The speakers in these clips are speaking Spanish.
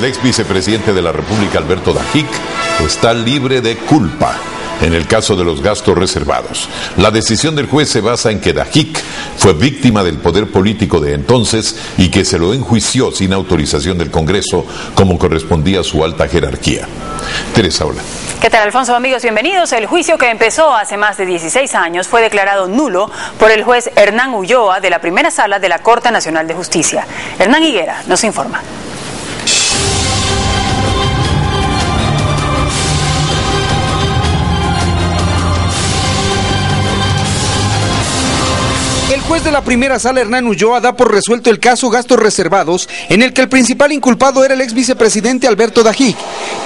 El ex vicepresidente de la República, Alberto Dajic, está libre de culpa en el caso de los gastos reservados. La decisión del juez se basa en que Dajic fue víctima del poder político de entonces y que se lo enjuició sin autorización del Congreso, como correspondía a su alta jerarquía. Teresa, hola. ¿Qué tal, Alfonso? Amigos, bienvenidos. El juicio, que empezó hace más de 16 años, fue declarado nulo por el juez Hernán Ulloa de la Primera Sala de la Corte Nacional de Justicia. Hernán Higuera nos informa. El juez de la Primera Sala, Hernán Ulloa, da por resuelto el caso Gastos Reservados, en el que el principal inculpado era el ex vicepresidente Alberto Dajic.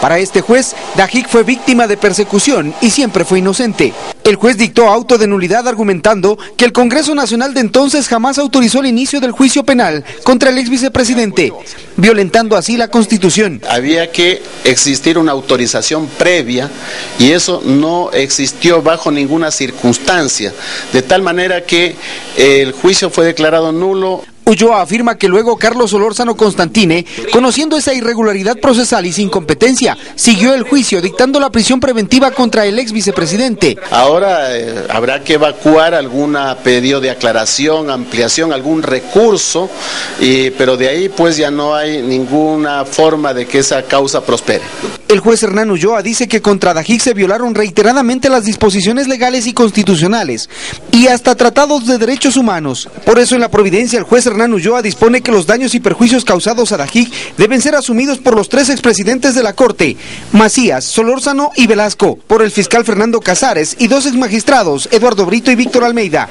Para este juez, Dajic fue víctima de persecución y siempre fue inocente. El juez dictó auto de nulidad argumentando que el Congreso Nacional de entonces jamás autorizó el inicio del juicio penal contra el ex vicepresidente, violentando así la Constitución. Había que existir una autorización previa y eso no existió bajo ninguna circunstancia, de tal manera que el juicio fue declarado nulo. Ulloa afirma que luego Carlos Solórzano Constantine, conociendo esa irregularidad procesal y sin competencia, siguió el juicio dictando la prisión preventiva contra el ex vicepresidente. Ahora habrá que evacuar algún pedido de aclaración, ampliación, algún recurso, pero de ahí pues ya no hay ninguna forma de que esa causa prospere. El juez Hernán Ulloa dice que contra Dajic se violaron reiteradamente las disposiciones legales y constitucionales y hasta tratados de derechos humanos. Por eso en la Providencia el juez Hernán Ulloa dispone que los daños y perjuicios causados a Dajic deben ser asumidos por los tres expresidentes de la Corte, Macías, Solórzano y Velasco, por el fiscal Fernando Casares y dos exmagistrados, Eduardo Brito y Víctor Almeida.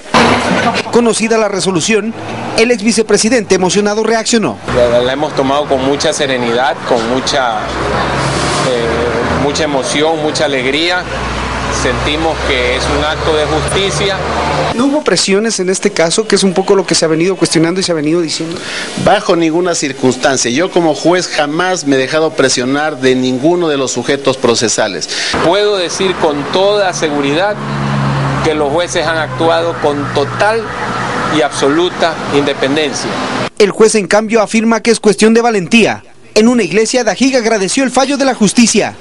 Conocida la resolución, el ex vicepresidente emocionado reaccionó. La hemos tomado con mucha serenidad, con mucha emoción, mucha alegría. Sentimos que es un acto de justicia. ¿No hubo presiones en este caso, que es un poco lo que se ha venido cuestionando y se ha venido diciendo? Bajo ninguna circunstancia. Yo como juez jamás me he dejado presionar de ninguno de los sujetos procesales. Puedo decir con toda seguridad que los jueces han actuado con total y absoluta independencia. El juez, en cambio, afirma que es cuestión de valentía. En una iglesia, Dajic agradeció el fallo de la justicia.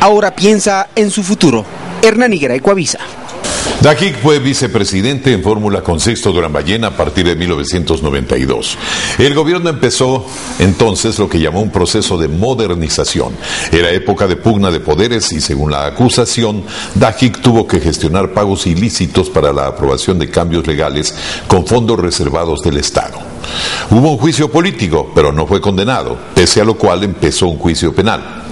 Ahora piensa en su futuro. Hernán Higuera, Ecuavisa. Dajic fue vicepresidente en fórmula con Sixto Durán Ballena a partir de 1992. El gobierno empezó entonces lo que llamó un proceso de modernización. Era época de pugna de poderes y, según la acusación, Dajic tuvo que gestionar pagos ilícitos para la aprobación de cambios legales con fondos reservados del Estado. Hubo un juicio político, pero no fue condenado, pese a lo cual empezó un juicio penal.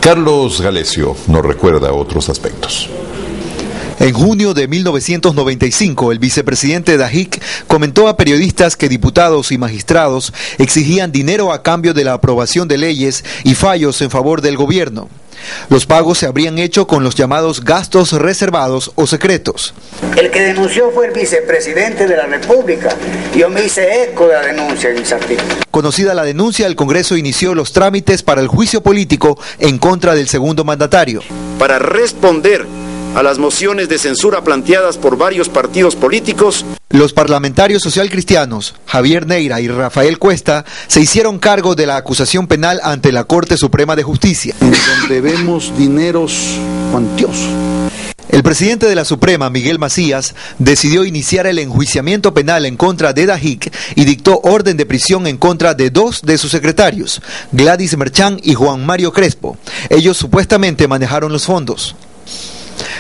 Carlos Galesio nos recuerda otros aspectos. En junio de 1995, el vicepresidente Dajic comentó a periodistas que diputados y magistrados exigían dinero a cambio de la aprobación de leyes y fallos en favor del gobierno. Los pagos se habrían hecho con los llamados gastos reservados o secretos. El que denunció fue el vicepresidente de la República. Yo me hice eco de la denuncia en mis artículos. Conocida la denuncia, el Congreso inició los trámites para el juicio político en contra del segundo mandatario. Para responder a las mociones de censura planteadas por varios partidos políticos, los parlamentarios socialcristianos Javier Neira y Rafael Cuesta se hicieron cargo de la acusación penal ante la Corte Suprema de Justicia. En donde vemos dineros cuantiosos. El presidente de la Suprema, Miguel Macías, decidió iniciar el enjuiciamiento penal en contra de Dajic y dictó orden de prisión en contra de dos de sus secretarios, Gladys Merchán y Juan Mario Crespo. Ellos supuestamente manejaron los fondos.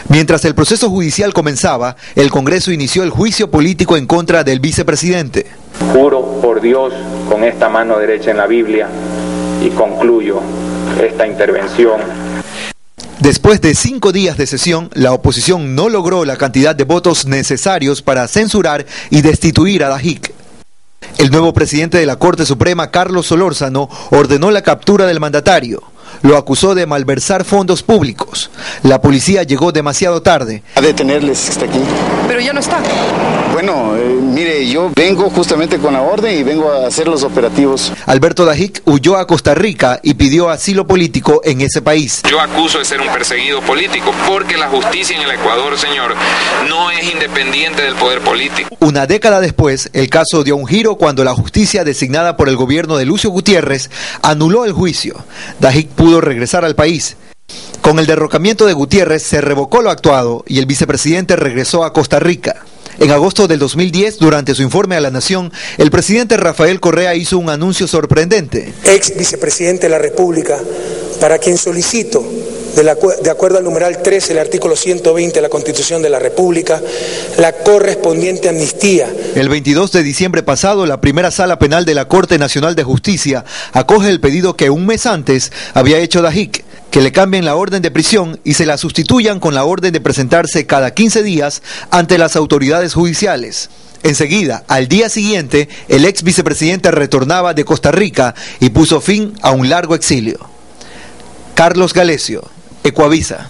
Mientras el proceso judicial comenzaba, el Congreso inició el juicio político en contra del vicepresidente. Juro por Dios con esta mano derecha en la Biblia y concluyo esta intervención. Después de 5 días de sesión, la oposición no logró la cantidad de votos necesarios para censurar y destituir a Dajic. El nuevo presidente de la Corte Suprema, Carlos Solórzano, ordenó la captura del mandatario. Lo acusó de malversar fondos públicos. La policía llegó demasiado tarde. A detenerles hasta aquí. pero ya no está. Bueno, mire, yo vengo justamente con la orden y vengo a hacer los operativos. Alberto Dajic huyó a Costa Rica y pidió asilo político en ese país. Yo acuso de ser un perseguido político porque la justicia en el Ecuador, señor, no es independiente del poder político. Una década después, el caso dio un giro cuando la justicia designada por el gobierno de Lucio Gutiérrez anuló el juicio. Dajic pudo regresar al país. Con el derrocamiento de Gutiérrez se revocó lo actuado y el vicepresidente regresó a Costa Rica. En agosto del 2010, durante su informe a la Nación, el presidente Rafael Correa hizo un anuncio sorprendente. Ex vicepresidente de la República, para quien solicito, de acuerdo al numeral 13 del artículo 120 de la Constitución de la República, la correspondiente amnistía. El 22 de diciembre pasado, la primera sala penal de la Corte Nacional de Justicia acoge el pedido que un mes antes había hecho Dajic, que le cambien la orden de prisión y se la sustituyan con la orden de presentarse cada 15 días ante las autoridades judiciales. Enseguida, al día siguiente, el ex vicepresidente retornaba de Costa Rica y puso fin a un largo exilio. Carlos Galesio, Ecuavisa.